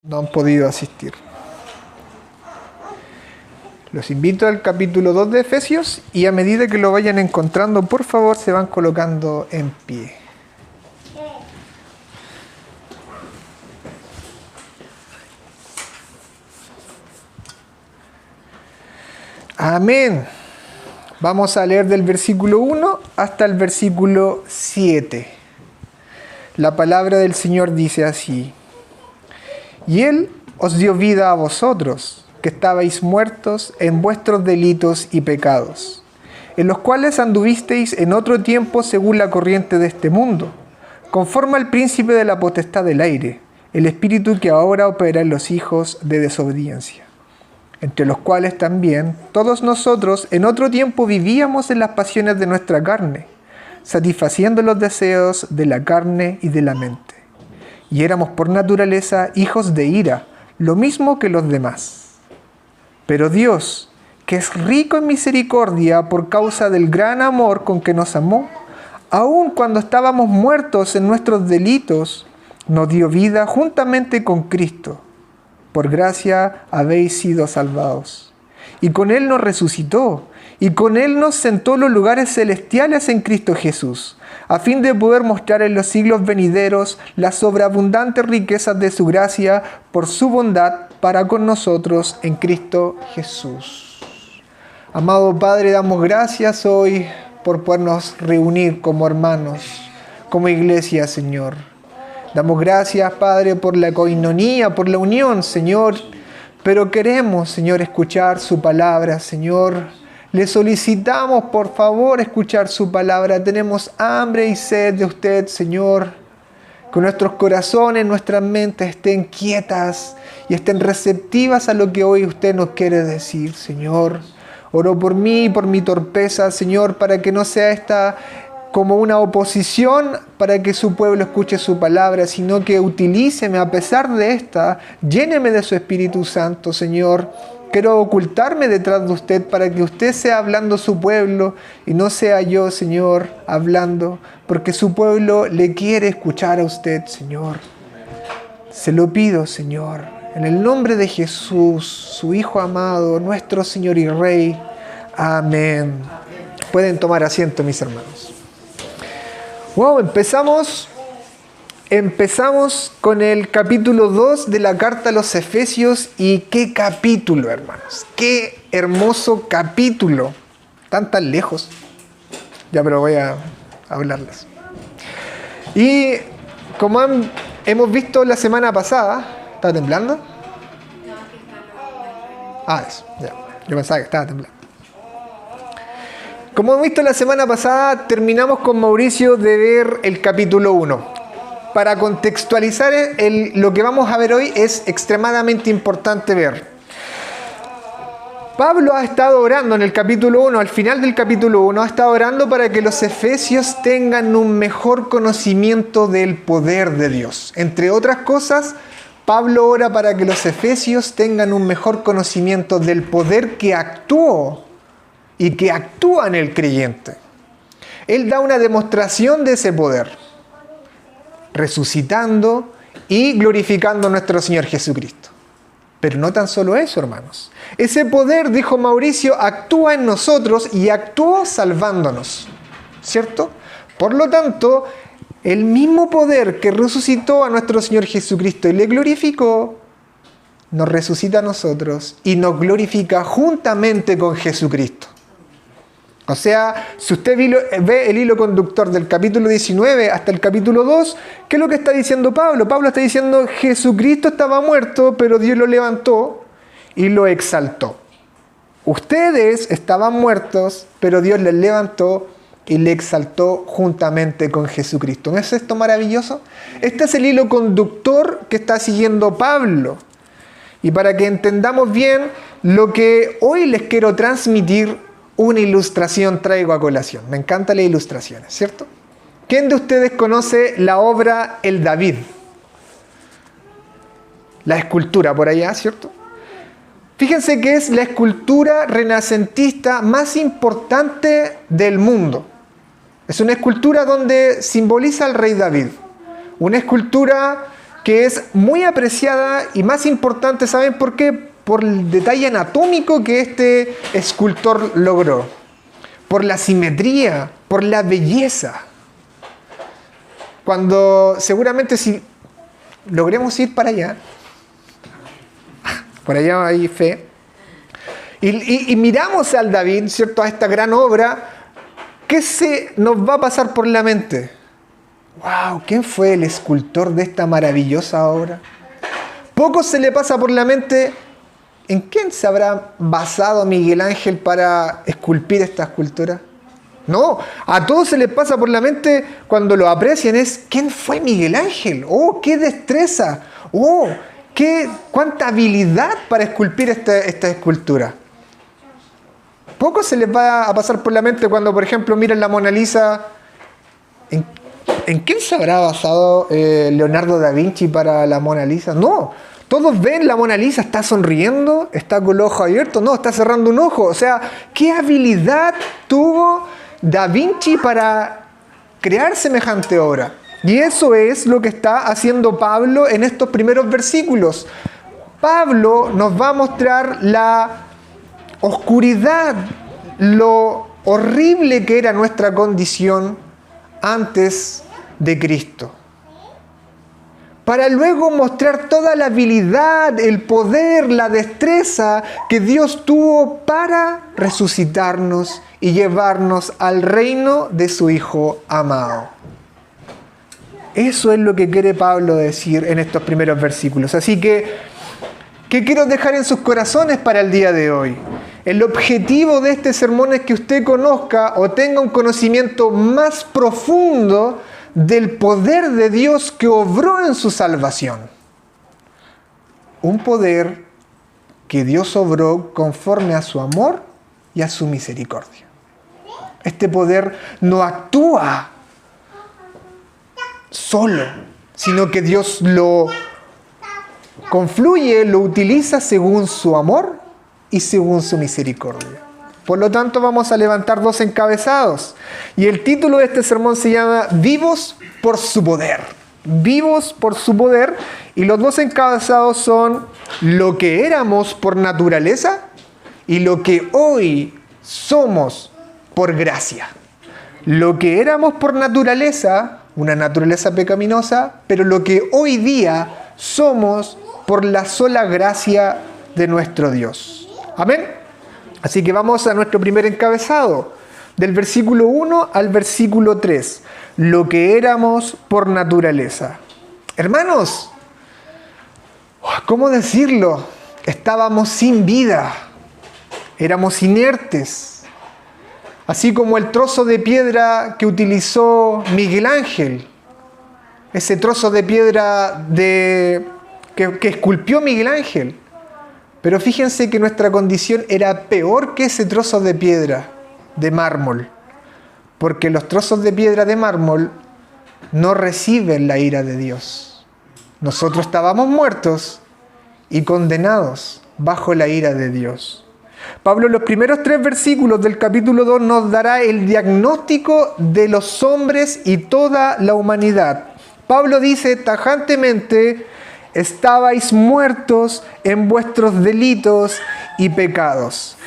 no han podido asistir. Los invito al capítulo 2 de Efesios y a medida que lo vayan encontrando, por favor, se van colocando en pie. Amén. Vamos a leer del versículo 1 hasta el versículo 7. La palabra del Señor dice así: Y Él os dio vida a vosotros, que estabais muertos en vuestros delitos y pecados, en los cuales anduvisteis en otro tiempo según la corriente de este mundo, conforme al príncipe de la potestad del aire, el espíritu que ahora opera en los hijos de desobediencia, entre los cuales también todos nosotros en otro tiempo vivíamos en las pasiones de nuestra carne, satisfaciendo los deseos de la carne y de la mente. Y éramos por naturaleza hijos de ira, lo mismo que los demás. Pero Dios, que es rico en misericordia por causa del gran amor con que nos amó, aun cuando estábamos muertos en nuestros delitos, nos dio vida juntamente con Cristo. Por gracia habéis sido salvados. Y con Él nos resucitó, y con Él nos sentó en los lugares celestiales en Cristo Jesús, a fin de poder mostrar en los siglos venideros las sobreabundantes riquezas de su gracia por su bondad para con nosotros en Cristo Jesús. Amado Padre, damos gracias hoy por podernos reunir como hermanos, como iglesia, Señor. Damos gracias, Padre, por la coinonía, por la unión, Señor. Pero queremos, Señor, escuchar su palabra, Señor. Le solicitamos, por favor, escuchar su palabra. Tenemos hambre y sed de usted, Señor. Que nuestros corazones, nuestras mentes estén quietas y estén receptivas a lo que hoy usted nos quiere decir, Señor. Oro por mí y por mi torpeza, Señor, para que no sea esta como una oposición para que su pueblo escuche su palabra, sino que utilíceme a pesar de esta, lléneme de su Espíritu Santo, Señor. Quiero ocultarme detrás de usted para que usted sea hablando su pueblo y no sea yo, Señor, hablando, porque su pueblo le quiere escuchar a usted, Señor. Se lo pido, Señor, en el nombre de Jesús, su Hijo amado, nuestro Señor y Rey. Amén. Pueden tomar asiento, mis hermanos. Wow, empezamos con el capítulo 2 de la carta a los Efesios. Y qué capítulo, hermanos. Qué hermoso capítulo. Tan lejos. Ya, pero voy a hablarles. Y como hemos visto la semana pasada... ¿Estaba temblando? Eso, ya. Yo pensaba que estaba temblando. Como hemos visto la semana pasada, terminamos con Mauricio de ver el capítulo 1. Para contextualizar lo que vamos a ver hoy es extremadamente importante ver. Pablo ha estado orando en el capítulo 1, al final del capítulo 1, ha estado orando para que los efesios tengan un mejor conocimiento del poder de Dios. Entre otras cosas, Pablo ora para que los efesios tengan un mejor conocimiento del poder que actuó y que actúa en el creyente. Él da una demostración de ese poder, resucitando y glorificando a nuestro Señor Jesucristo. Pero no tan solo eso, hermanos. Ese poder, dijo Mauricio, actúa en nosotros y actuó salvándonos, ¿cierto? Por lo tanto, el mismo poder que resucitó a nuestro Señor Jesucristo y le glorificó, nos resucita a nosotros y nos glorifica juntamente con Jesucristo. O sea, si usted ve el hilo conductor del capítulo 19 hasta el capítulo 2, ¿qué es lo que está diciendo Pablo? Pablo está diciendo, Jesucristo estaba muerto, pero Dios lo levantó y lo exaltó. Ustedes estaban muertos, pero Dios les levantó y le exaltó juntamente con Jesucristo. ¿No es esto maravilloso? Este es el hilo conductor que está siguiendo Pablo. Y para que entendamos bien lo que hoy les quiero transmitir, una ilustración traigo a colación. Me encantan las ilustraciones, ¿cierto? ¿Quién de ustedes conoce la obra El David? La escultura por allá, ¿cierto? Fíjense que es la escultura renacentista más importante del mundo. Es una escultura donde simboliza al rey David. Una escultura que es muy apreciada y más importante, ¿saben por qué? Por el detalle anatómico que este escultor logró, por la simetría, por la belleza. Cuando seguramente si logremos ir para allá, por allá hay fe, y miramos al David, ¿cierto?, a esta gran obra, ¿qué se nos va a pasar por la mente? ¡Wow! ¿Quién fue el escultor de esta maravillosa obra? Poco se le pasa por la mente en quién se habrá basado Miguel Ángel para esculpir esta escultura. No, a todos se les pasa por la mente cuando lo aprecian es ¿quién fue Miguel Ángel? ¡Oh, qué destreza! ¡Oh, cuánta habilidad para esculpir esta escultura! Poco se les va a pasar por la mente cuando, por ejemplo, miran la Mona Lisa. ¿En quién se habrá basado Leonardo da Vinci para la Mona Lisa? No, todos ven la Mona Lisa, está sonriendo, está con los ojos abiertos, no, está cerrando un ojo. O sea, ¿qué habilidad tuvo Da Vinci para crear semejante obra? Y eso es lo que está haciendo Pablo en estos primeros versículos. Pablo nos va a mostrar la oscuridad, lo horrible que era nuestra condición antes de Cristo, para luego mostrar toda la habilidad, el poder, la destreza que Dios tuvo para resucitarnos y llevarnos al reino de su Hijo amado. Eso es lo que quiere Pablo decir en estos primeros versículos. Así que, ¿qué quiero dejar en sus corazones para el día de hoy? El objetivo de este sermón es que usted conozca o tenga un conocimiento más profundo del poder de Dios que obró en su salvación. Un poder que Dios obró conforme a su amor y a su misericordia. Este poder no actúa solo, sino que Dios lo confluye, lo utiliza según su amor y según su misericordia. Por lo tanto, vamos a levantar dos encabezados. Y el título de este sermón se llama Vivos por su poder. Vivos por su poder. Y los dos encabezados son lo que éramos por naturaleza y lo que hoy somos por gracia. Lo que éramos por naturaleza, una naturaleza pecaminosa, pero lo que hoy día somos por la sola gracia de nuestro Dios. Amén. Así que vamos a nuestro primer encabezado, del versículo 1 al versículo 3. Lo que éramos por naturaleza. Hermanos, ¿cómo decirlo? Estábamos sin vida, éramos inertes. Así como el trozo de piedra que utilizó Miguel Ángel, ese trozo de piedra que esculpió Miguel Ángel. Pero fíjense que nuestra condición era peor que ese trozo de piedra de mármol, porque los trozos de piedra de mármol no reciben la ira de Dios. Nosotros estábamos muertos y condenados bajo la ira de Dios. Pablo en los primeros 3 versículos del capítulo 2 nos dará el diagnóstico de los hombres y toda la humanidad. Pablo dice tajantemente: estabais muertos en vuestros delitos y pecados.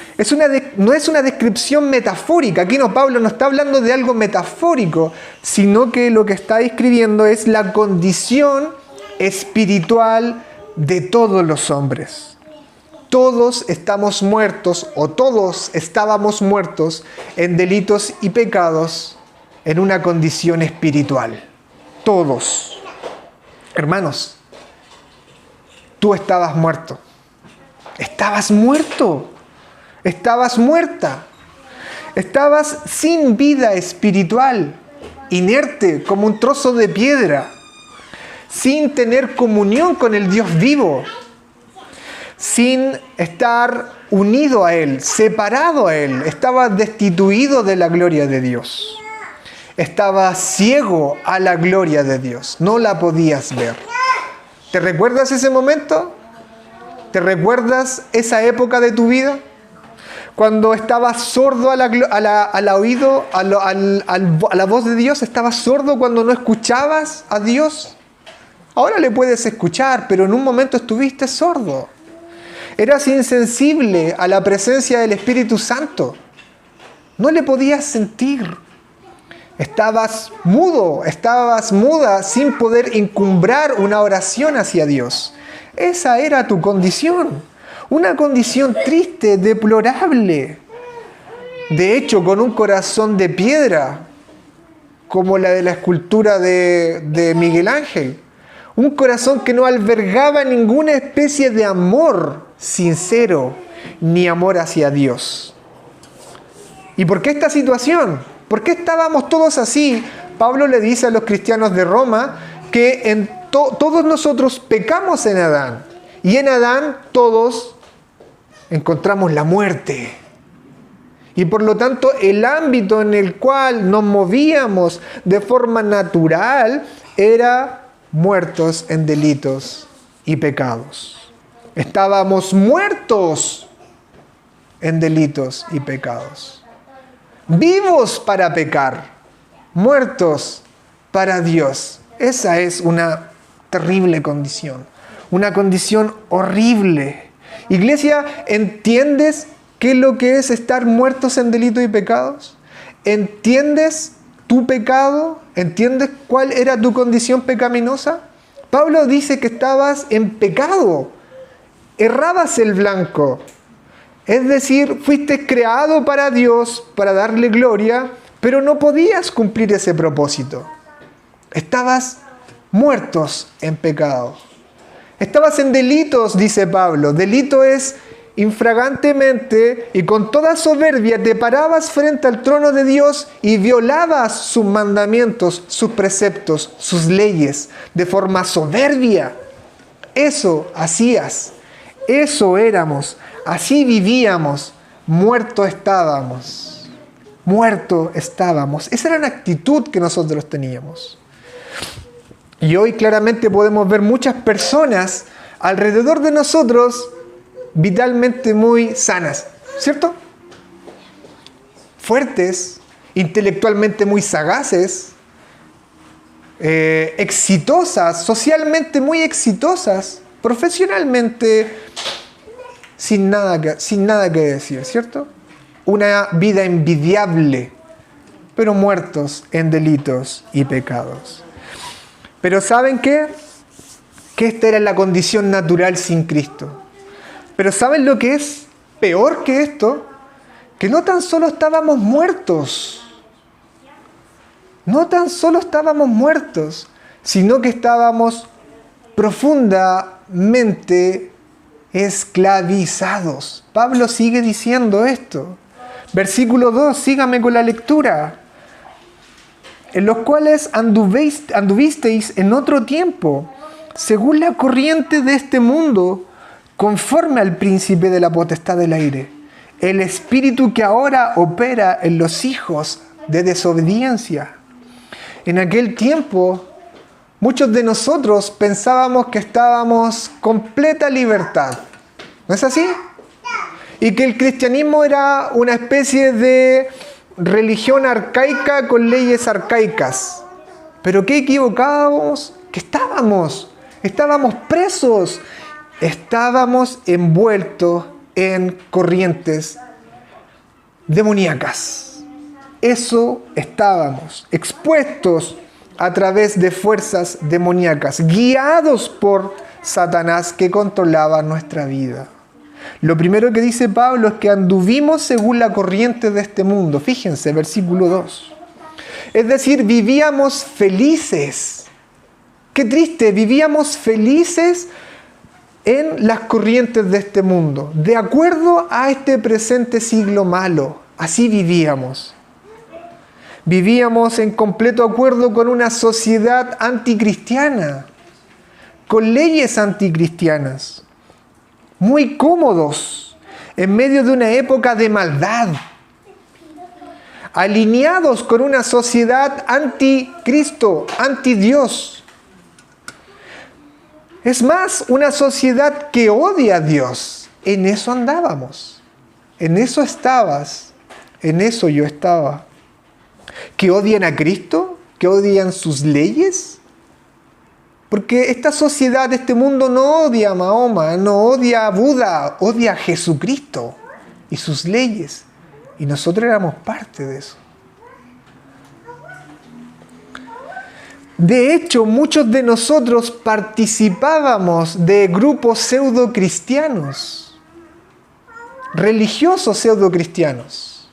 No es una descripción metafórica. Aquí Pablo no está hablando de algo metafórico, sino que lo que está describiendo es la condición espiritual de todos los hombres. Todos estamos muertos, o todos estábamos muertos en delitos y pecados en una condición espiritual. Todos. Hermanos, tú estabas muerto. Estabas muerto. Estabas muerta. Estabas sin vida espiritual, inerte como un trozo de piedra, sin tener comunión con el Dios vivo, sin estar unido a Él, separado a Él. Estabas destituido de la gloria de Dios. Estabas ciego a la gloria de Dios. No la podías ver. ¿Te recuerdas ese momento? ¿Te recuerdas esa época de tu vida? Cuando estabas sordo al oído, a la voz de Dios. ¿Estabas sordo cuando no escuchabas a Dios? Ahora le puedes escuchar, pero en un momento estuviste sordo. Eras insensible a la presencia del Espíritu Santo. No le podías sentir. Estabas mudo, estabas muda sin poder encumbrar una oración hacia Dios. Esa era tu condición. Una condición triste, deplorable. De hecho, con un corazón de piedra, como la de la escultura de Miguel Ángel. Un corazón que no albergaba ninguna especie de amor sincero, ni amor hacia Dios. ¿Y por qué esta situación? ¿Por qué estábamos todos así? Pablo le dice a los cristianos de Roma que todos nosotros pecamos en Adán. Y en Adán todos encontramos la muerte. Y por lo tanto el ámbito en el cual nos movíamos de forma natural era muertos en delitos y pecados. Estábamos muertos en delitos y pecados. Vivos para pecar, muertos para Dios. Esa es una terrible condición, una condición horrible. Iglesia, ¿entiendes qué es lo que es estar muertos en delitos y pecados? ¿Entiendes tu pecado? ¿Entiendes cuál era tu condición pecaminosa? Pablo dice que estabas en pecado, errabas el blanco. Es decir, fuiste creado para Dios, para darle gloria, pero no podías cumplir ese propósito. Estabas muertos en pecado. Estabas en delitos, dice Pablo. Delito es infragantemente y con toda soberbia te parabas frente al trono de Dios y violabas sus mandamientos, sus preceptos, sus leyes, de forma soberbia. Eso hacías, eso éramos, así vivíamos, muertos estábamos. Esa era la actitud que nosotros teníamos. Y hoy claramente podemos ver muchas personas alrededor de nosotros vitalmente muy sanas, ¿cierto? Fuertes, intelectualmente muy sagaces, exitosas, socialmente muy exitosas, profesionalmente sin nada que decir, ¿cierto? Una vida envidiable, pero muertos en delitos y pecados. Pero ¿saben qué? Que esta era la condición natural sin Cristo. Pero ¿saben lo que es peor que esto? Que no tan solo estábamos muertos, sino que estábamos profundamente esclavizados. Pablo sigue diciendo esto. Versículo 2, sígame con la lectura. En los cuales anduvisteis en otro tiempo, según la corriente de este mundo, conforme al príncipe de la potestad del aire, el espíritu que ahora opera en los hijos de desobediencia. En aquel tiempo, muchos de nosotros pensábamos que estábamos completa libertad. ¿No es así? Y que el cristianismo era una especie de religión arcaica con leyes arcaicas. Pero qué equivocábamos que estábamos presos, estábamos envueltos en corrientes demoníacas. Eso estábamos, expuestos a través de fuerzas demoníacas, guiados por Satanás que controlaba nuestra vida. Lo primero que dice Pablo es que anduvimos según la corriente de este mundo. Fíjense, versículo 2. Es decir, vivíamos felices. Qué triste, vivíamos felices en las corrientes de este mundo, de acuerdo a este presente siglo malo. Así vivíamos. Vivíamos en completo acuerdo con una sociedad anticristiana, con leyes anticristianas, muy cómodos, en medio de una época de maldad, alineados con una sociedad anticristo, antidios. Es más, una sociedad que odia a Dios. En eso andábamos, en eso estabas, en eso yo estaba. ¿Que odian a Cristo? ¿Que odian sus leyes? Porque esta sociedad, este mundo no odia a Mahoma, no odia a Buda, odia a Jesucristo y sus leyes. Y nosotros éramos parte de eso. De hecho, muchos de nosotros participábamos de grupos pseudo-cristianos, religiosos pseudo-cristianos,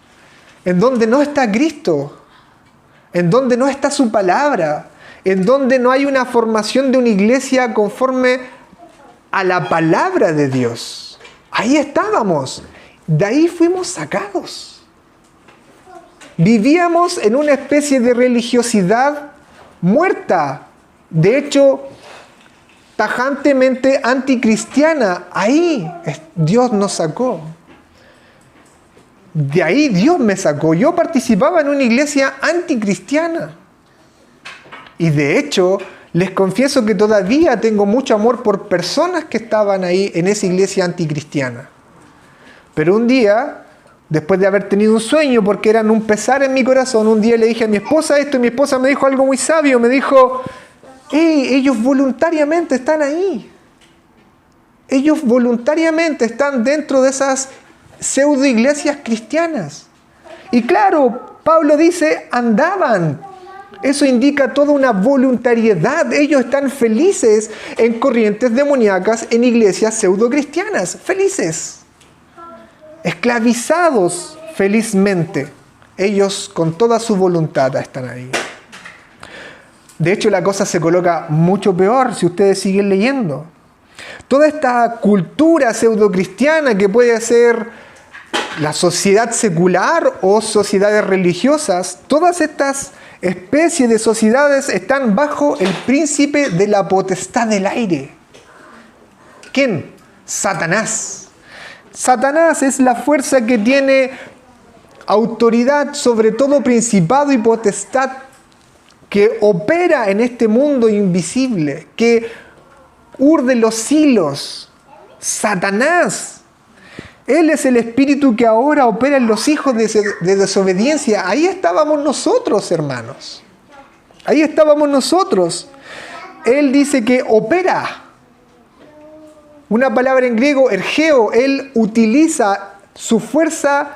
en donde no está Cristo, en donde no está su palabra, en donde no hay una formación de una iglesia conforme a la palabra de Dios. Ahí estábamos, de ahí fuimos sacados. Vivíamos en una especie de religiosidad muerta, de hecho, tajantemente anticristiana. Ahí Dios nos sacó. De ahí Dios me sacó. Yo participaba en una iglesia anticristiana. Y de hecho, les confieso que todavía tengo mucho amor por personas que estaban ahí en esa iglesia anticristiana. Pero un día, después de haber tenido un sueño, porque eran un pesar en mi corazón, un día le dije a mi esposa esto y mi esposa me dijo algo muy sabio. Me dijo, hey, ellos voluntariamente están ahí. Ellos voluntariamente están dentro de esas pseudo iglesias cristianas. Y claro, Pablo dice, andaban. Eso indica toda una voluntariedad. Ellos están felices en corrientes demoníacas, en iglesias pseudo cristianas. Felices. Esclavizados felizmente. Ellos con toda su voluntad están ahí. De hecho, la cosa se coloca mucho peor si ustedes siguen leyendo. Toda esta cultura pseudo-cristiana que puede ser la sociedad secular o sociedades religiosas, todas estas especies de sociedades están bajo el príncipe de la potestad del aire. ¿Quién? Satanás. Satanás es la fuerza que tiene autoridad sobre todo principado y potestad que opera en este mundo invisible, que urde los hilos. Satanás. Él es el espíritu que ahora opera en los hijos de desobediencia. Ahí estábamos nosotros, hermanos. Ahí estábamos nosotros. Él dice que opera. Una palabra en griego, ergeo. Él utiliza su fuerza,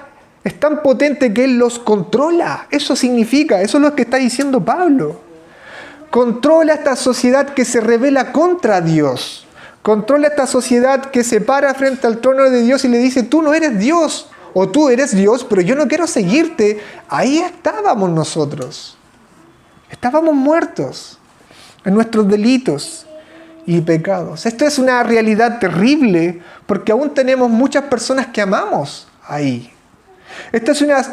es tan potente que Él los controla. Eso significa, eso es lo que está diciendo Pablo. Controla esta sociedad que se rebela contra Dios. Controla esta sociedad que se para frente al trono de Dios y le dice, tú no eres Dios, o tú eres Dios, pero yo no quiero seguirte. Ahí estábamos nosotros. Estábamos muertos en nuestros delitos y pecados. Esto es una realidad terrible, porque aún tenemos muchas personas que amamos ahí. Esto es una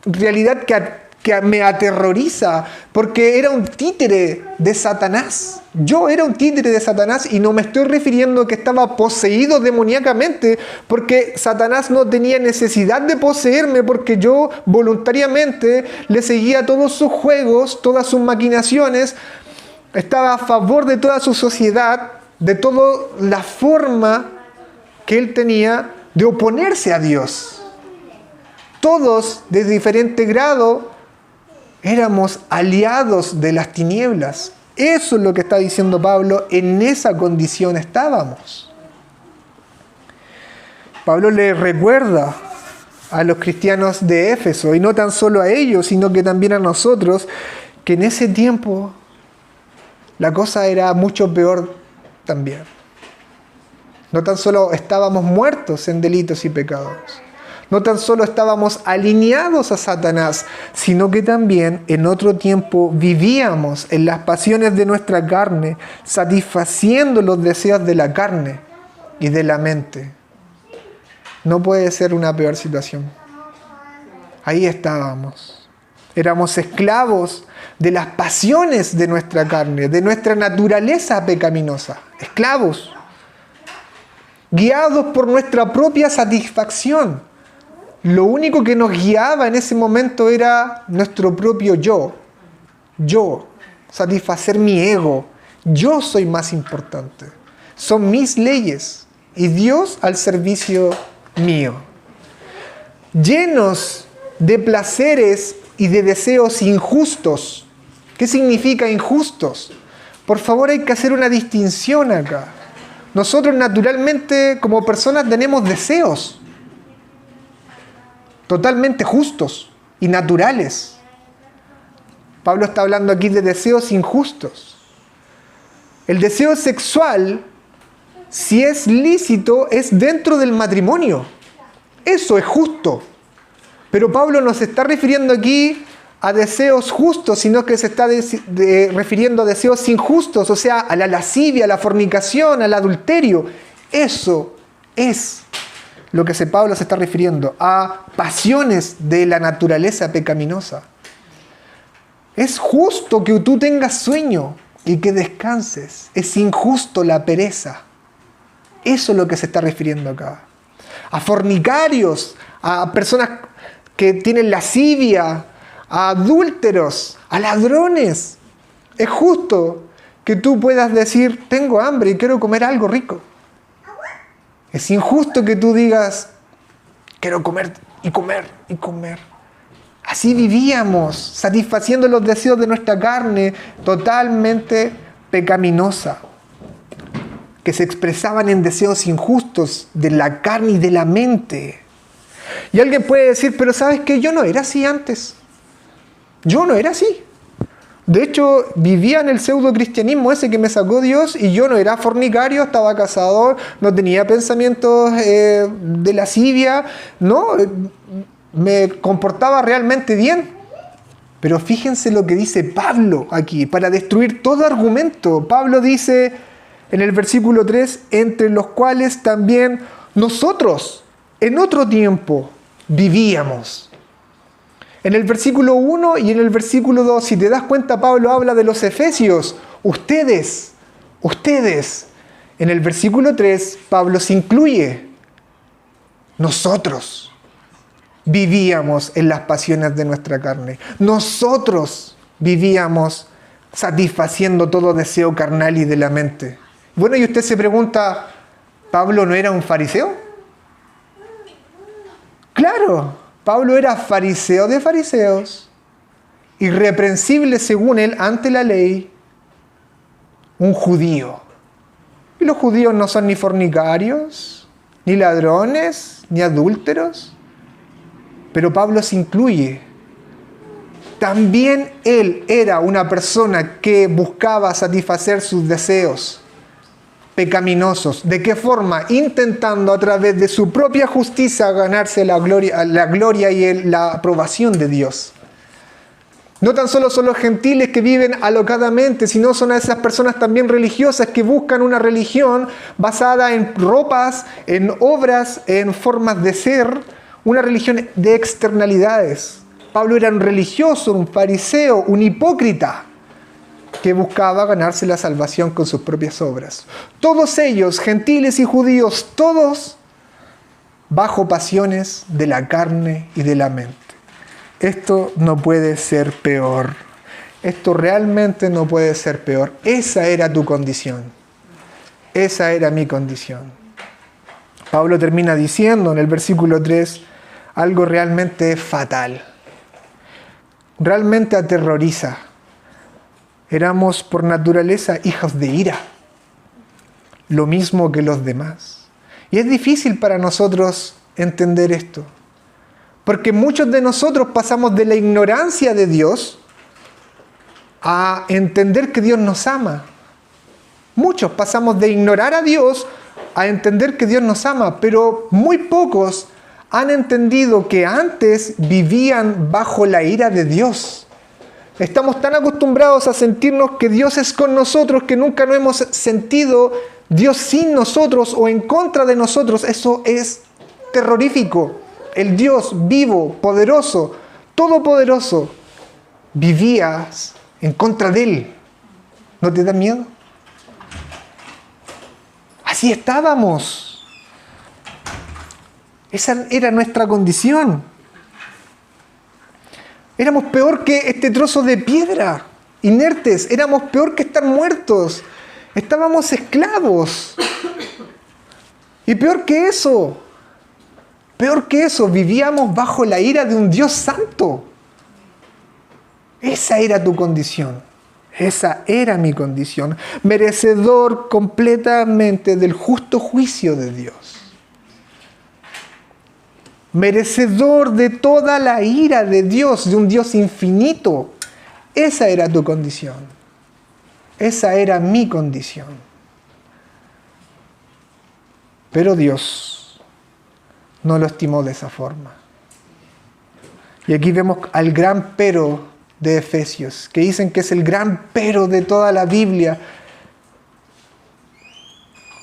realidad que me aterroriza, porque era un títere de Satanás. Yo era un títere de Satanás y no me estoy refiriendo a que estaba poseído demoníacamente, porque Satanás no tenía necesidad de poseerme, porque yo voluntariamente le seguía todos sus juegos, todas sus maquinaciones, estaba a favor de toda su sociedad, de toda la forma que él tenía de oponerse a Dios. Todos, de diferente grado, éramos aliados de las tinieblas. Eso es lo que está diciendo Pablo, en esa condición estábamos. Pablo le recuerda a los cristianos de Éfeso, y no tan solo a ellos, sino que también a nosotros, que en ese tiempo la cosa era mucho peor también. No tan solo estábamos muertos en delitos y pecados, no tan solo estábamos alineados a Satanás, sino que también en otro tiempo vivíamos en las pasiones de nuestra carne, satisfaciendo los deseos de la carne y de la mente. No puede ser una peor situación. Ahí estábamos. Éramos esclavos de las pasiones de nuestra carne, de nuestra naturaleza pecaminosa. Esclavos. Guiados por nuestra propia satisfacción. Lo único que nos guiaba en ese momento era nuestro propio yo. Yo. Satisfacer mi ego. Yo soy más importante. Son mis leyes. Y Dios al servicio mío. Llenos de placeres y de deseos injustos. ¿Qué significa injustos? Por favor, hay que hacer una distinción acá. Nosotros naturalmente como personas tenemos deseos totalmente justos y naturales. Pablo está hablando aquí de deseos injustos. El deseo sexual, si es lícito, es dentro del matrimonio. Eso es justo. Pero Pablo no se está refiriendo aquí a deseos justos, sino que se está refiriendo a deseos injustos, o sea, a la lascivia, a la fornicación, al adulterio. Eso es lo que Pablo se está refiriendo, a pasiones de la naturaleza pecaminosa. Es justo que tú tengas sueño y que descanses. Es injusto la pereza. Eso es lo que se está refiriendo acá. A fornicarios, a personas que tienen lascivia, a adúlteros, a ladrones. Es justo que tú puedas decir, tengo hambre y quiero comer algo rico. Es injusto que tú digas, quiero comer y comer y comer. Así vivíamos, satisfaciendo los deseos de nuestra carne, totalmente pecaminosa, que se expresaban en deseos injustos de la carne y de la mente. Y alguien puede decir, pero ¿sabes qué? Yo no era así antes. Yo no era así. De hecho, vivía en el pseudo-cristianismo ese que me sacó Dios y yo no era fornicario, estaba casado, no tenía pensamientos de lascivia, no, me comportaba realmente bien. Pero fíjense lo que dice Pablo aquí, para destruir todo argumento. Pablo dice en el versículo 3, entre los cuales también nosotros en otro tiempo vivíamos. En el versículo 1 y en el versículo 2, si te das cuenta, Pablo habla de los efesios. Ustedes. En el versículo 3, Pablo se incluye. Nosotros vivíamos en las pasiones de nuestra carne. Nosotros vivíamos satisfaciendo todo deseo carnal y de la mente. Bueno, y usted se pregunta, ¿Pablo no era un fariseo? Claro. Pablo era fariseo de fariseos, irreprensible según él ante la ley, un judío. Y los judíos no son ni fornicarios, ni ladrones, ni adúlteros. Pero Pablo se incluye. También él era una persona que buscaba satisfacer sus deseos pecaminosos. ¿De qué forma? Intentando a través de su propia justicia ganarse la gloria y la aprobación de Dios. No tan solo son los gentiles que viven alocadamente, sino son esas personas también religiosas que buscan una religión basada en ropas, en obras, en formas de ser, una religión de externalidades. Pablo era un religioso, un fariseo, un hipócrita, que buscaba ganarse la salvación con sus propias obras. Todos ellos, gentiles y judíos, todos bajo pasiones de la carne y de la mente. Esto no puede ser peor. Esto realmente no puede ser peor. Esa era tu condición. Esa era mi condición. Pablo termina diciendo en el versículo 3 algo realmente fatal. Realmente aterroriza. Éramos por naturaleza hijos de ira, lo mismo que los demás. Y es difícil para nosotros entender esto, porque muchos de nosotros pasamos de la ignorancia de Dios a entender que Dios nos ama. Muchos pasamos de ignorar a Dios a entender que Dios nos ama, pero muy pocos han entendido que antes vivían bajo la ira de Dios. Estamos tan acostumbrados a sentirnos que Dios es con nosotros que nunca nos hemos sentido Dios sin nosotros o en contra de nosotros. Eso es terrorífico. El Dios vivo, poderoso, todopoderoso, vivías en contra de Él. ¿No te da miedo? Así estábamos. Esa era nuestra condición. Éramos peor que este trozo de piedra, inertes. Éramos peor que estar muertos. Estábamos esclavos. Y peor que eso, vivíamos bajo la ira de un Dios santo. Esa era tu condición. Esa era mi condición, merecedor completamente del justo juicio de Dios. Merecedor de toda la ira de Dios, de un Dios infinito. Esa era tu condición. Esa era mi condición. Pero Dios no lo estimó de esa forma. Y aquí vemos al gran pero de Efesios, que dicen que es el gran pero de toda la Biblia.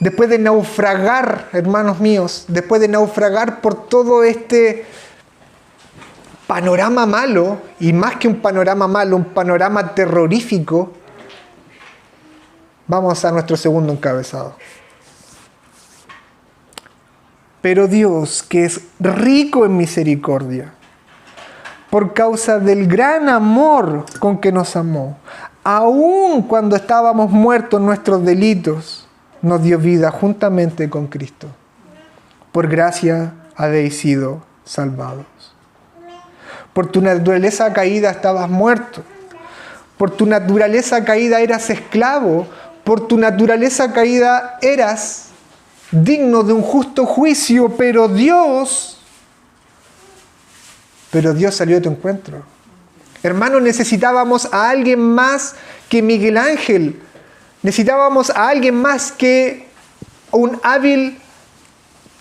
Después de naufragar, hermanos míos, después de naufragar por todo este panorama malo, y más que un panorama malo, un panorama terrorífico, vamos a nuestro segundo encabezado. Pero Dios, que es rico en misericordia, por causa del gran amor con que nos amó, aun cuando estábamos muertos en nuestros delitos, nos dio vida juntamente con Cristo. Por gracia habéis sido salvados. Por tu naturaleza caída estabas muerto. Por tu naturaleza caída eras esclavo. Por tu naturaleza caída eras digno de un justo juicio, pero Dios salió de tu encuentro. Hermanos, necesitábamos a alguien más que Miguel Ángel. Necesitábamos a alguien más que un hábil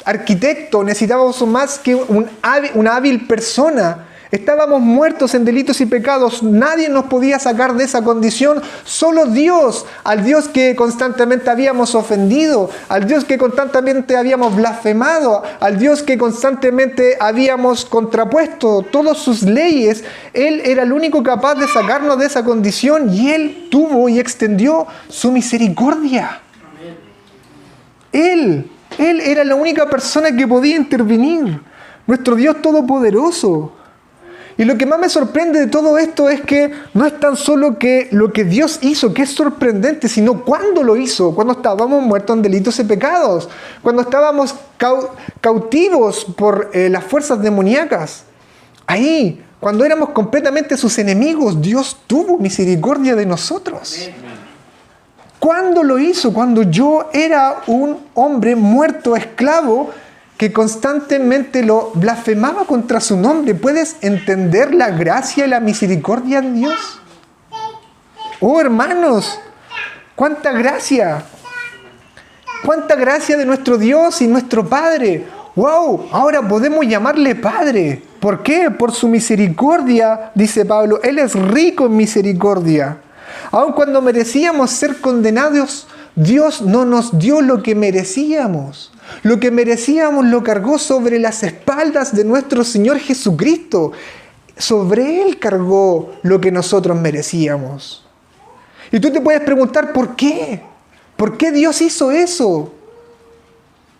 arquitecto. Necesitábamos más que una hábil persona. Estábamos muertos en delitos y pecados. Nadie nos podía sacar de esa condición. Solo Dios, al Dios que constantemente habíamos ofendido, al Dios que constantemente habíamos blasfemado, al Dios que constantemente habíamos contrapuesto todas sus leyes. Él era el único capaz de sacarnos de esa condición y Él tuvo y extendió su misericordia. Él era la única persona que podía intervenir. Nuestro Dios todopoderoso. Y lo que más me sorprende de todo esto es que no es tan solo que lo que Dios hizo, que es sorprendente, sino cuándo lo hizo, cuando estábamos muertos en delitos y pecados, cuando estábamos cautivos por las fuerzas demoníacas. Ahí, cuando éramos completamente sus enemigos, Dios tuvo misericordia de nosotros. ¿Cuándo lo hizo? Cuando yo era un hombre muerto, esclavo, que constantemente lo blasfemaba contra su nombre. ¿Puedes entender la gracia y la misericordia de Dios? Oh, hermanos, cuánta gracia. Cuánta gracia de nuestro Dios y nuestro Padre. ¡Wow! Ahora podemos llamarle Padre. ¿Por qué? Por su misericordia, dice Pablo. Él es rico en misericordia. Aun cuando merecíamos ser condenados, Dios no nos dio lo que merecíamos. Lo que merecíamos lo cargó sobre las espaldas de nuestro Señor Jesucristo. Sobre Él cargó lo que nosotros merecíamos. Y tú te puedes preguntar, ¿por qué? ¿Por qué Dios hizo eso?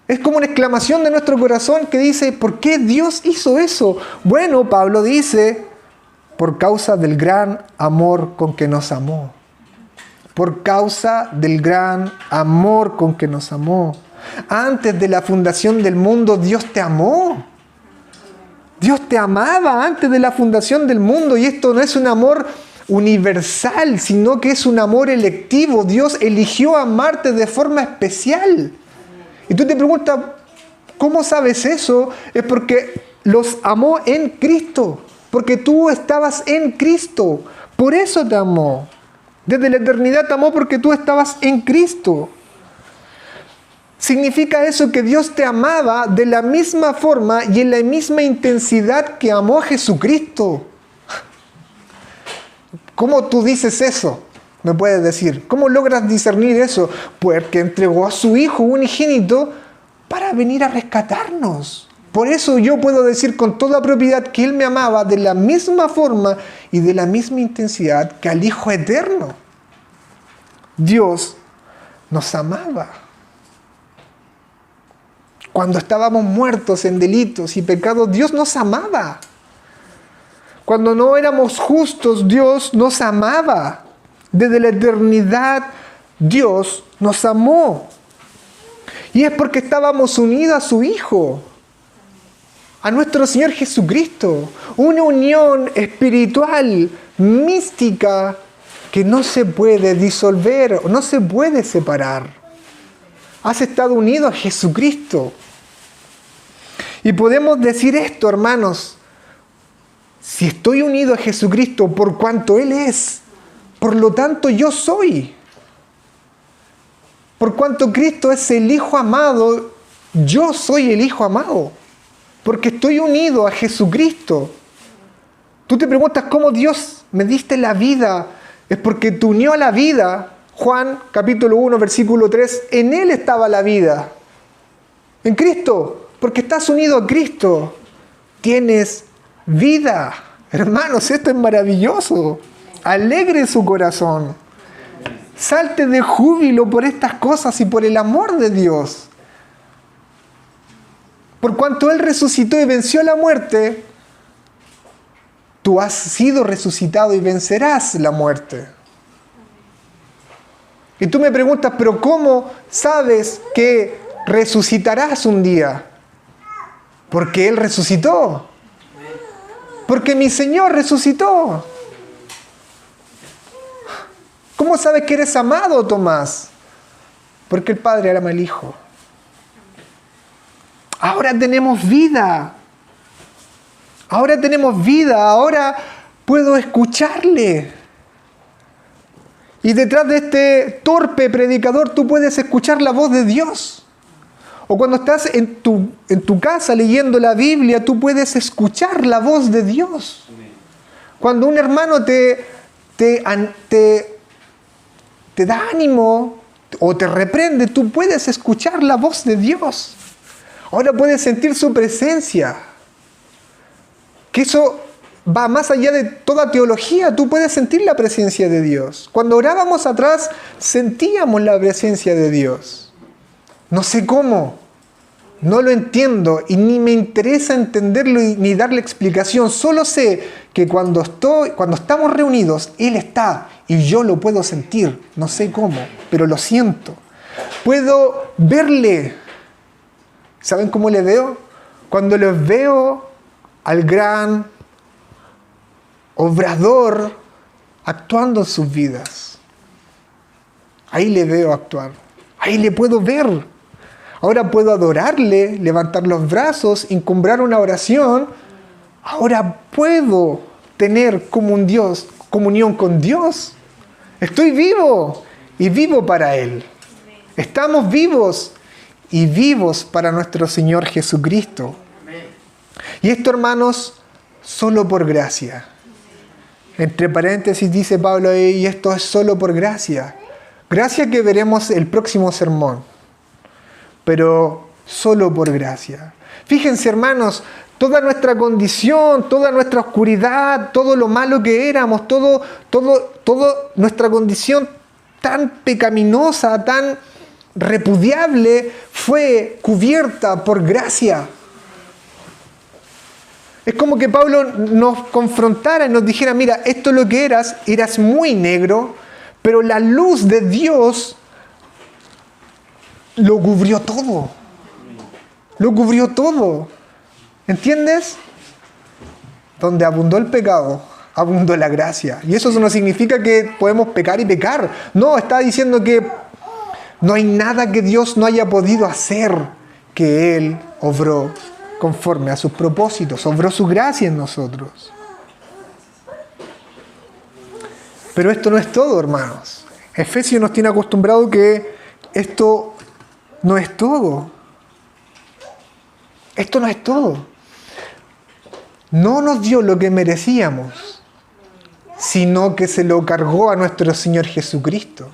Es como una exclamación de nuestro corazón que dice, ¿por qué Dios hizo eso? Bueno, Pablo dice, por causa del gran amor con que nos amó. Por causa del gran amor con que nos amó. Antes de la fundación del mundo, Dios te amó. Dios te amaba antes de la fundación del mundo. Y esto no es un amor universal, sino que es un amor electivo. Dios eligió amarte de forma especial. Y tú te preguntas, ¿cómo sabes eso? Es porque los amó en Cristo. Porque tú estabas en Cristo. Por eso te amó. Desde la eternidad te amó porque tú estabas en Cristo. Significa eso que Dios te amaba de la misma forma y en la misma intensidad que amó a Jesucristo. ¿Cómo tú dices eso? Me puedes decir. ¿Cómo logras discernir eso? Porque entregó a su Hijo unigénito para venir a rescatarnos. Por eso yo puedo decir con toda propiedad que Él me amaba de la misma forma y de la misma intensidad que al Hijo eterno. Dios nos amaba. Cuando estábamos muertos en delitos y pecados, Dios nos amaba. Cuando no éramos justos, Dios nos amaba. Desde la eternidad, Dios nos amó. Y es porque estábamos unidos a su Hijo, a nuestro Señor Jesucristo. Una unión espiritual, mística, que no se puede disolver, no se puede separar. Has estado unido a Jesucristo. Y podemos decir esto, hermanos, si estoy unido a Jesucristo por cuanto Él es, por lo tanto yo soy. Por cuanto Cristo es el Hijo amado, yo soy el Hijo amado. Porque estoy unido a Jesucristo. Tú te preguntas cómo Dios me diste la vida. Es porque te unió a la vida. Juan capítulo 1 versículo 3. En Él estaba la vida. En Cristo. Porque estás unido a Cristo. Tienes vida. Hermanos, esto es maravilloso. Alegre su corazón. Salte de júbilo por estas cosas y por el amor de Dios. Por cuanto Él resucitó y venció la muerte, tú has sido resucitado y vencerás la muerte. Y tú me preguntas, ¿pero cómo sabes que resucitarás un día? Porque Él resucitó. Porque mi Señor resucitó. ¿Cómo sabes que eres amado, Tomás? Porque el Padre ama al Hijo. Ahora tenemos vida. Ahora tenemos vida. Ahora puedo escucharle. Y detrás de este torpe predicador tú puedes escuchar la voz de Dios. O cuando estás en tu casa leyendo la Biblia, tú puedes escuchar la voz de Dios. Cuando un hermano te da ánimo o te reprende, tú puedes escuchar la voz de Dios. Ahora puedes sentir su presencia. Que eso va más allá de toda teología. Tú puedes sentir la presencia de Dios. Cuando orábamos atrás, sentíamos la presencia de Dios. No sé cómo. No lo entiendo y ni me interesa entenderlo ni darle explicación. Solo sé que cuando estamos reunidos, Él está y yo lo puedo sentir. No sé cómo, pero lo siento. Puedo verle. ¿Saben cómo le veo? Cuando los veo al gran obrador actuando en sus vidas. Ahí le veo actuar. Ahí le puedo ver. Ahora puedo adorarle, levantar los brazos, encumbrar una oración. Ahora puedo tener comunión con Dios. Estoy vivo y vivo para Él. Estamos vivos y vivos para nuestro Señor Jesucristo. Y esto, hermanos, solo por gracia. Entre paréntesis dice Pablo ahí, y esto es solo por gracia. Gracia que veremos el próximo sermón. Pero solo por gracia. Fíjense, hermanos, toda nuestra condición, toda nuestra oscuridad, todo lo malo que éramos, toda nuestra condición tan pecaminosa, tan repudiable, fue cubierta por gracia. Es como que Pablo nos confrontara y nos dijera, mira, esto es lo que eras muy negro, pero la luz de Dios lo cubrió todo. Lo cubrió todo. ¿Entiendes? Donde abundó el pecado, abundó la gracia. Y eso no significa que podemos pecar y pecar. No, está diciendo que no hay nada que Dios no haya podido hacer que Él obró conforme a sus propósitos, obró su gracia en nosotros. Pero esto no es todo, hermanos. Efesios nos tiene acostumbrado que esto no es todo. Esto no es todo. No nos dio lo que merecíamos, sino que se lo cargó a nuestro Señor Jesucristo.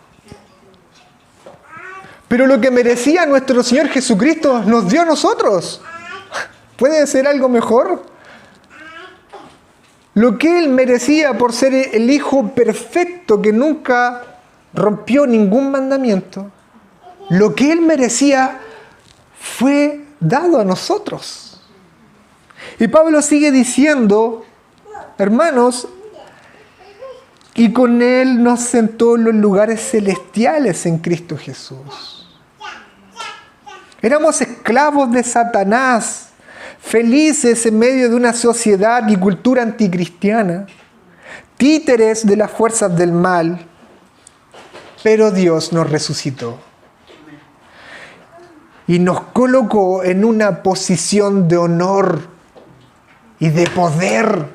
Pero lo que merecía nuestro Señor Jesucristo nos dio a nosotros. ¿Puede ser algo mejor? Lo que Él merecía por ser el Hijo perfecto que nunca rompió ningún mandamiento, lo que Él merecía fue dado a nosotros. Y Pablo sigue diciendo, hermanos, y con Él nos sentó en los lugares celestiales en Cristo Jesús. Éramos esclavos de Satanás, felices en medio de una sociedad y cultura anticristiana. títeres de las fuerzas del mal, pero Dios nos resucitó y nos colocó en una posición de honor y de poder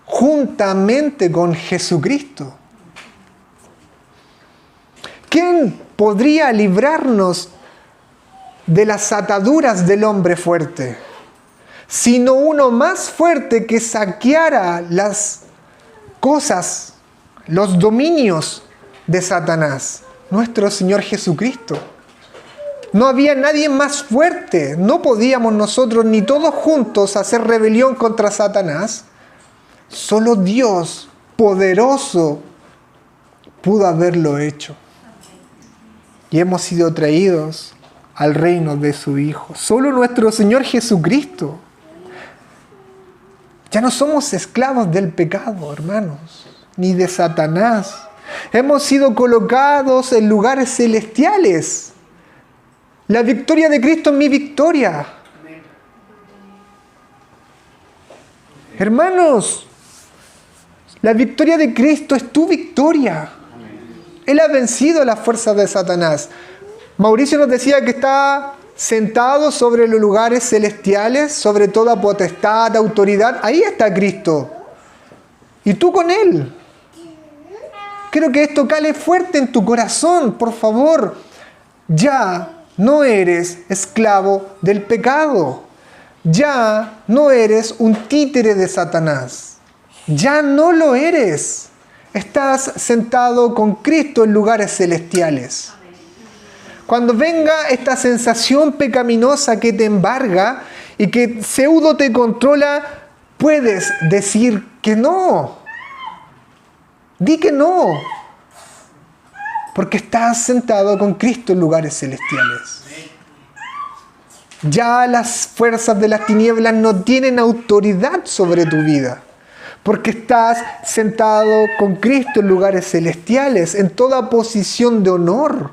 juntamente con Jesucristo. ¿Quién podría librarnos de las ataduras del hombre fuerte, sino uno más fuerte que saqueara las cosas, los dominios de Satanás? Nuestro Señor Jesucristo. No había nadie más fuerte. No podíamos nosotros ni todos juntos hacer rebelión contra Satanás. Solo Dios poderoso pudo haberlo hecho. Y hemos sido traídos al reino de su Hijo. Solo nuestro Señor Jesucristo. Ya no somos esclavos del pecado, hermanos, ni de Satanás. Hemos sido colocados en lugares celestiales. La victoria de Cristo es mi victoria. Hermanos, la victoria de Cristo es tu victoria. Él ha vencido las fuerzas de Satanás. Mauricio nos decía que está sentado sobre los lugares celestiales, sobre toda potestad, autoridad. Ahí está Cristo. Y tú con Él. Quiero que esto cale fuerte en tu corazón, por favor. Ya no eres esclavo del pecado. Ya no eres un títere de Satanás. Ya no lo eres. Estás sentado con Cristo en lugares celestiales. Cuando venga esta sensación pecaminosa que te embarga y que pseudo te controla, puedes decir que no. Di que no. Porque estás sentado con Cristo en lugares celestiales. Ya las fuerzas de las tinieblas no tienen autoridad sobre tu vida. Porque estás sentado con Cristo en lugares celestiales, en toda posición de honor.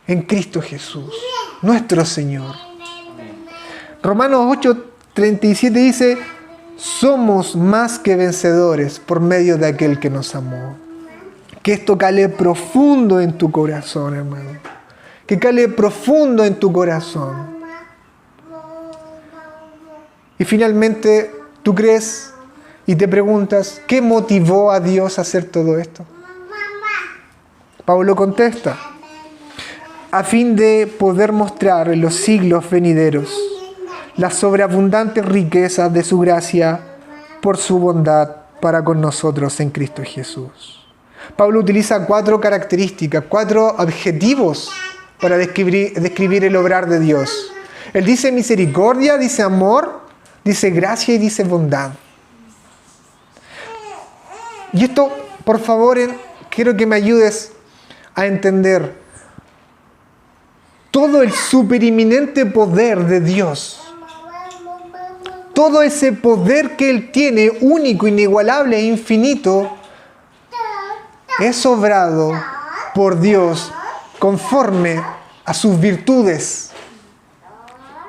En Cristo Jesús, nuestro Señor. Romanos 8:37 dice: somos más que vencedores por medio de aquel que nos amó. Que esto cale profundo en tu corazón, hermano. Que cale profundo en tu corazón. Y finalmente, tú crees y te preguntas, ¿qué motivó a Dios a hacer todo esto? Pablo contesta: a fin de poder mostrar en los siglos venideros las sobreabundantes riquezas de su gracia por su bondad para con nosotros en Cristo Jesús. Pablo utiliza 4 características, 4 adjetivos para describir el obrar de Dios. Él dice misericordia, dice amor, dice gracia y dice bondad. Y esto, por favor, quiero que me ayudes a entender todo el superinminente poder de Dios. Todo ese poder que Él tiene, único, inigualable e infinito, es obrado por Dios conforme a sus virtudes.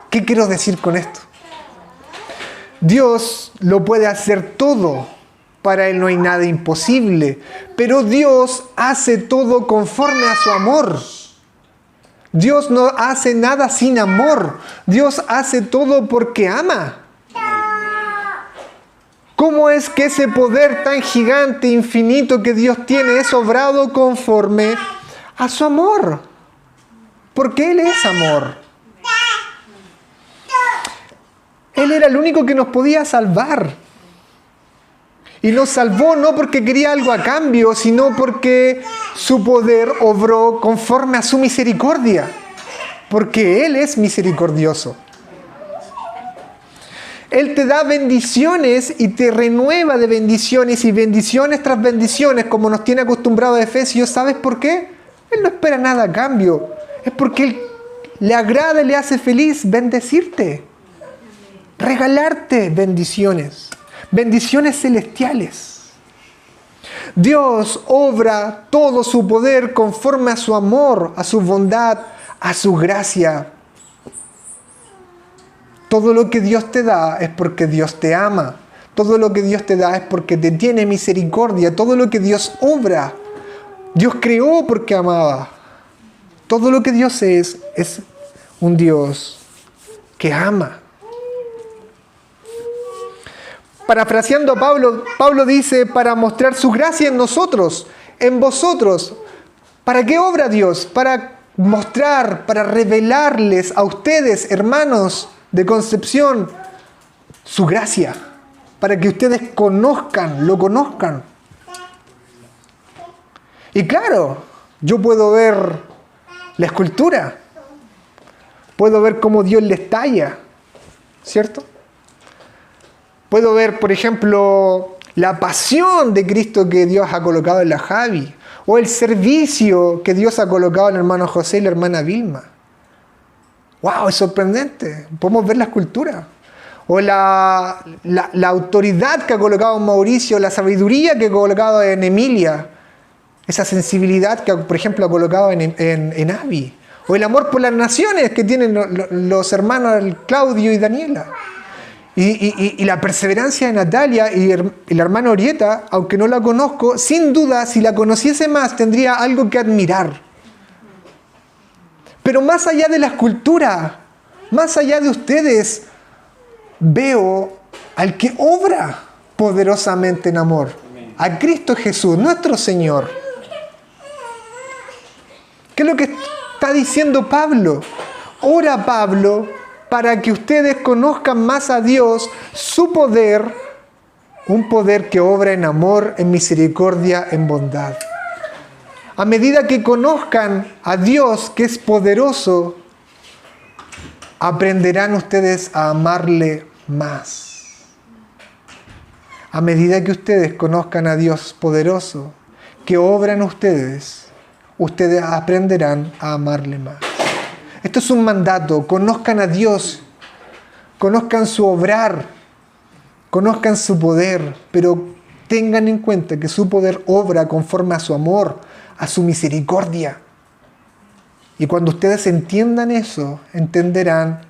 ¿Qué quiero decir con esto? Dios lo puede hacer todo. Para Él no hay nada imposible. Pero Dios hace todo conforme a su amor. Dios no hace nada sin amor. Dios hace todo porque ama. ¿Cómo es que ese poder tan gigante, infinito que Dios tiene es obrado conforme a su amor? Porque Él es amor. Él era el único que nos podía salvar. Y nos salvó no porque quería algo a cambio, sino porque su poder obró conforme a su misericordia. Porque Él es misericordioso. Él te da bendiciones y te renueva de bendiciones y bendiciones tras bendiciones, como nos tiene acostumbrado a Efesios. ¿Sabes por qué? Él no espera nada a cambio. Es porque Él le agrada y le hace feliz bendecirte. Regalarte bendiciones. Bendiciones celestiales. Dios obra todo su poder conforme a su amor, a su bondad, a su gracia. Todo lo que Dios te da es porque Dios te ama. Todo lo que Dios te da es porque te tiene misericordia. Todo lo que Dios obra, Dios creó porque amaba. Todo lo que Dios es un Dios que ama. Parafraseando a Pablo, Pablo dice, para mostrar su gracia en nosotros, en vosotros. ¿Para qué obra Dios? Para mostrar, para revelarles a ustedes, hermanos de Concepción, su gracia. Para que ustedes conozcan, lo conozcan. Y claro, yo puedo ver la escultura. Puedo ver cómo Dios les talla, ¿cierto? Puedo ver, por ejemplo, la pasión de Cristo que Dios ha colocado en la Javi. O el servicio que Dios ha colocado en el hermano José y la hermana Vilma. ¡Wow! Es sorprendente. Podemos ver la escultura. O la autoridad que ha colocado en Mauricio, la sabiduría que ha colocado en Emilia. Esa sensibilidad que, por ejemplo, ha colocado en Abby. O el amor por las naciones que tienen los hermanos Claudio y Daniela. Y la perseverancia de Natalia y la hermana Orieta, aunque no la conozco, sin duda, si la conociese más, tendría algo que admirar. Pero más allá de la escultura, más allá de ustedes, veo al que obra poderosamente en amor. A Cristo Jesús, nuestro Señor. ¿Qué es lo que está diciendo Pablo? Ora Pablo para que ustedes conozcan más a Dios, su poder, un poder que obra en amor, en misericordia, en bondad. A medida que conozcan a Dios, que es poderoso, aprenderán ustedes a amarle más. A medida que ustedes conozcan a Dios poderoso, que obra en ustedes, ustedes aprenderán a amarle más. Esto es un mandato. Conozcan a Dios, conozcan su obrar, conozcan su poder, pero tengan en cuenta que su poder obra conforme a su amor, a su misericordia. Y cuando ustedes entiendan eso, entenderán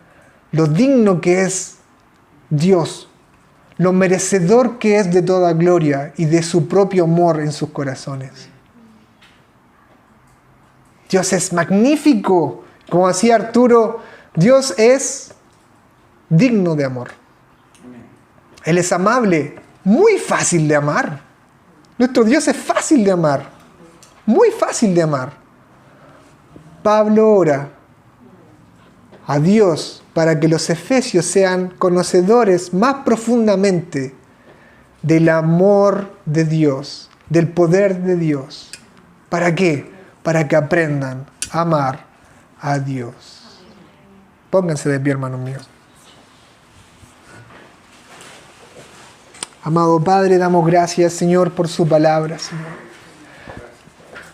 lo digno que es Dios, lo merecedor que es de toda gloria y de su propio amor en sus corazones. Dios es magnífico. Como decía Arturo, Dios es digno de amor. Él es amable, muy fácil de amar. Nuestro Dios es fácil de amar, muy fácil de amar. Pablo ora a Dios para que los efesios sean conocedores más profundamente del amor de Dios, del poder de Dios. ¿Para qué? Para que aprendan a amar a Dios. Pónganse de pie, hermanos míos. Amado Padre, damos gracias, Señor, por su palabra, Señor.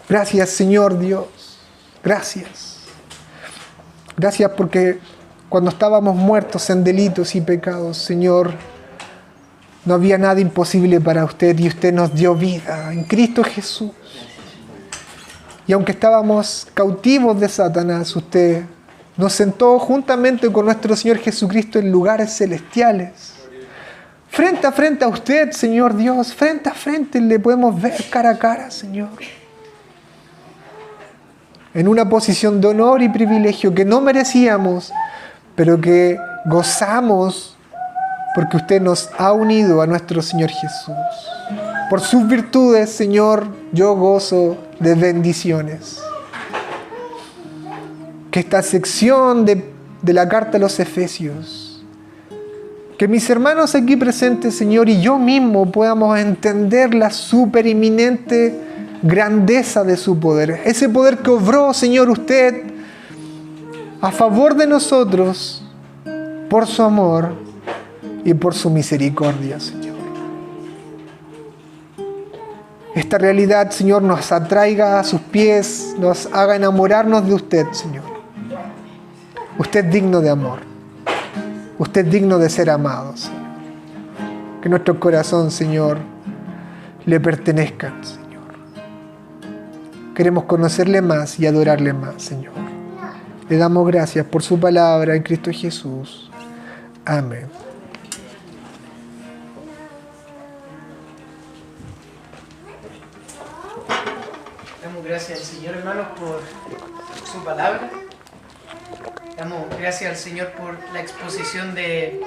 Gracias, Señor Dios. Gracias. Gracias porque cuando estábamos muertos en delitos y pecados, Señor, no había nada imposible para usted y usted nos dio vida en Cristo Jesús. Y aunque estábamos cautivos de Satanás, usted nos sentó juntamente con nuestro Señor Jesucristo en lugares celestiales. Frente a frente a usted, Señor Dios, frente a frente le podemos ver cara a cara, Señor. En una posición de honor y privilegio que no merecíamos, pero que gozamos porque usted nos ha unido a nuestro Señor Jesús. Por sus virtudes, Señor, yo gozo de bendiciones. Que esta sección de la carta a los Efesios, que mis hermanos aquí presentes, Señor, y yo mismo podamos entender la superinminente grandeza de su poder. Ese poder que obró, Señor, usted a favor de nosotros por su amor y por su misericordia, Señor. Esta realidad, Señor, nos atraiga a sus pies, nos haga enamorarnos de usted, Señor. Usted es digno de amor. Usted es digno de ser amado, Señor. Que nuestro corazón, Señor, le pertenezcan, Señor. Queremos conocerle más y adorarle más, Señor. Le damos gracias por su palabra en Cristo Jesús. Amén. gracias al Señor, hermanos, por su palabra. Damos gracias al Señor por la exposición de